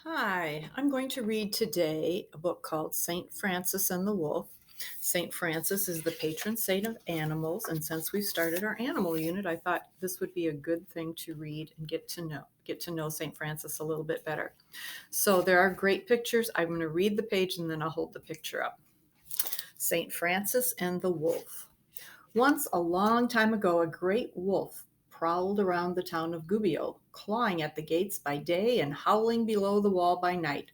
Hi, I'm going to read today a book called St. Francis and the Wolf. St. Francis is the patron saint of animals, and since we've started our animal unit, I thought this would be a good thing to read and get to know St. Francis a little bit better. So there are great pictures. I'm going to read the page and then I'll hold the picture up. St. Francis and the Wolf. Once, a long time ago, a great wolf prowled around the town of Gubbio, clawing at the gates by day and howling below the wall by night.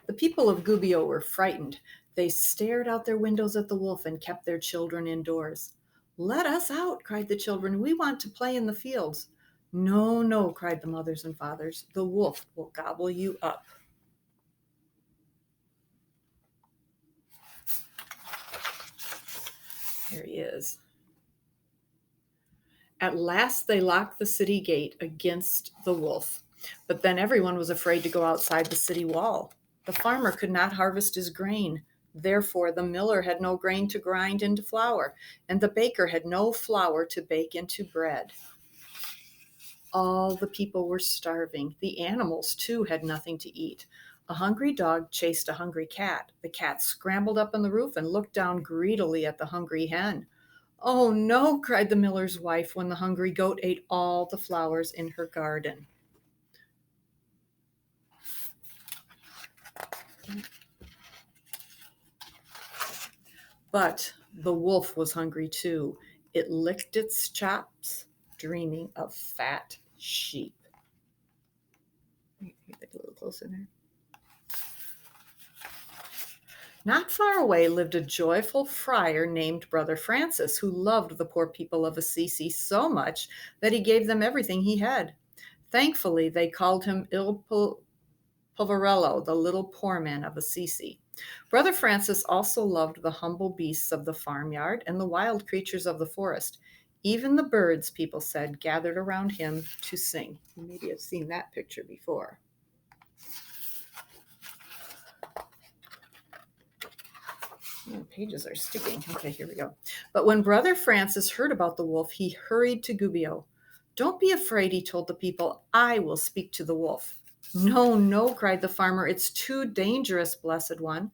The people of Gubbio were frightened. They stared out their windows at the wolf and kept their children indoors. "Let us out," cried the children. "We want to play in the fields." "No, no," cried the mothers and fathers. "The wolf will gobble you up." Here he is. At last they locked the city gate against the wolf, but then everyone was afraid to go outside the city wall. The farmer could not harvest his grain. Therefore, the miller had no grain to grind into flour, and the baker had no flour to bake into bread. All the people were starving. The animals, too, had nothing to eat. A hungry dog chased a hungry cat. The cat scrambled up on the roof and looked down greedily at the hungry hen. "Oh, no," cried the miller's wife when the hungry goat ate all the flowers in her garden. But the wolf was hungry too. It licked its chops, dreaming of fat sheep. Get a little closer there. Not far away lived a joyful friar named Brother Francis, who loved the poor people of Assisi so much that he gave them everything he had. Thankfully, they called him Il Poverello, the little poor man of Assisi. Brother Francis also loved the humble beasts of the farmyard and the wild creatures of the forest. Even the birds, people said, gathered around him to sing. You maybe have seen that picture before. Oh, pages are sticking. Okay, here we go. But when Brother Francis heard about the wolf, he hurried to Gubbio. "Don't be afraid," he told the people. "I will speak to the wolf." "No, no," cried the farmer. "It's too dangerous, blessed one."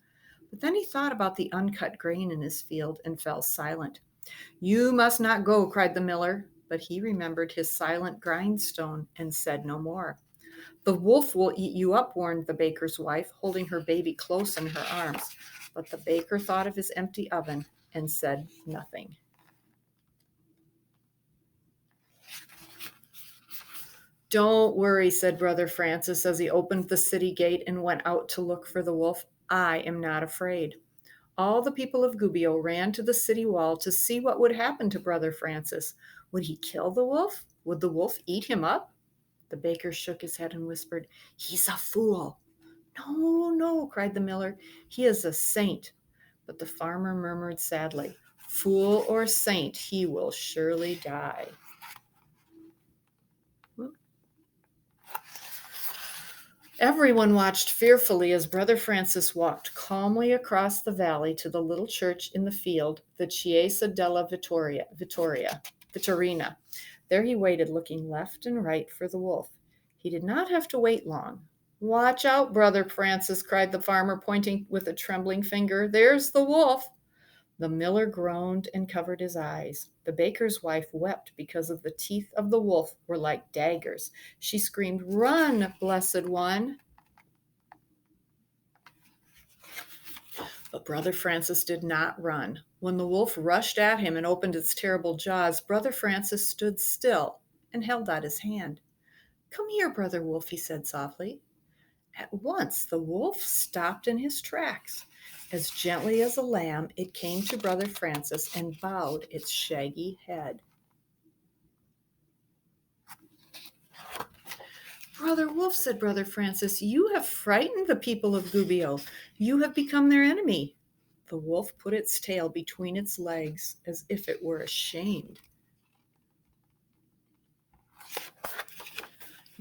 But then he thought about the uncut grain in his field and fell silent. "You must not go," cried the miller. But he remembered his silent grindstone and said no more. "The wolf will eat you up," warned the baker's wife, holding her baby close in her arms. But the baker thought of his empty oven and said nothing. "Don't worry," said Brother Francis as he opened the city gate and went out to look for the wolf. "I am not afraid." All the people of Gubbio ran to the city wall to see what would happen to Brother Francis. Would he kill the wolf? Would the wolf eat him up? The baker shook his head and whispered, "He's a fool." "No, no," cried the miller. "He is a saint." But the farmer murmured sadly, "Fool or saint, he will surely die." Everyone watched fearfully as Brother Francis walked calmly across the valley to the little church in the field, the Chiesa della Vittorina. There he waited, looking left and right for the wolf. He did not have to wait long. "Watch out, Brother Francis," cried the farmer, pointing with a trembling finger. "There's the wolf." The miller groaned and covered his eyes. The baker's wife wept because of the teeth of the wolf were like daggers. She screamed, "Run, blessed one!" But Brother Francis did not run. When the wolf rushed at him and opened its terrible jaws, Brother Francis stood still and held out his hand. "Come here, Brother Wolf," he said softly. At once the wolf stopped in his tracks. As gently as a lamb, it came to Brother Francis and bowed its shaggy head. "Brother Wolf," said Brother Francis, "you have frightened the people of Gubbio. You have become their enemy." The wolf put its tail between its legs as if it were ashamed.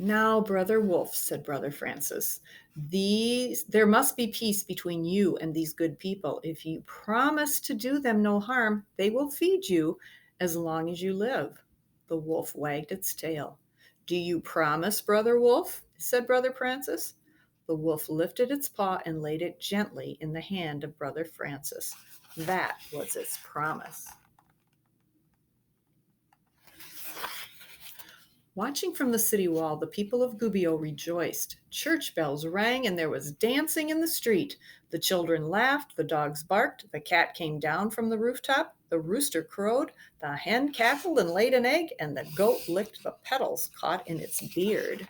"Now, Brother Wolf," said Brother Francis, there must be peace between you and these good people. If you promise to do them no harm, they will feed you as long as you live." The wolf wagged its tail. "Do you promise, Brother Wolf?" said Brother Francis. the wolf lifted its paw and laid it gently in the hand of Brother Francis. That was its promise. Watching from the city wall, the people of Gubbio rejoiced. Church bells rang and there was dancing in the street. The children laughed, the dogs barked, the cat came down from the rooftop, the rooster crowed, the hen cackled and laid an egg, and the goat licked the petals caught in its beard.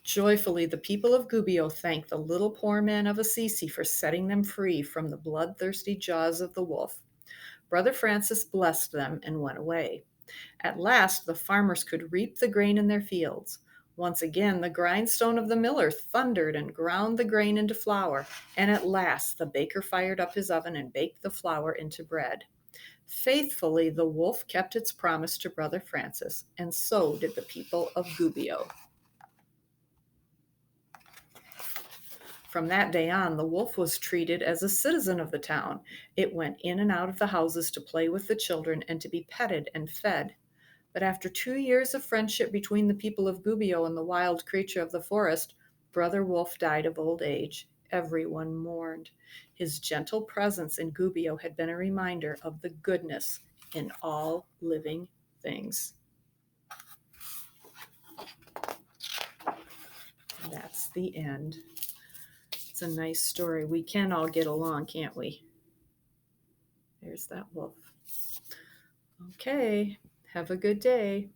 Joyfully, the people of Gubbio thanked the little poor man of Assisi for setting them free from the bloodthirsty jaws of the wolf. Brother Francis blessed them and went away. At last, the farmers could reap the grain in their fields. Once again, the grindstone of the miller thundered and ground the grain into flour, and at last the baker fired up his oven and baked the flour into bread. Faithfully, the wolf kept its promise to Brother Francis, and so did the people of Gubbio. From that day on, the wolf was treated as a citizen of the town. It went in and out of the houses to play with the children and to be petted and fed. But after 2 years of friendship between the people of Gubbio and the wild creature of the forest, Brother Wolf died of old age. Everyone mourned. His gentle presence in Gubbio had been a reminder of the goodness in all living things. That's the end. It's a nice story. We can all get along, can't we? There's that wolf. Okay, have a good day.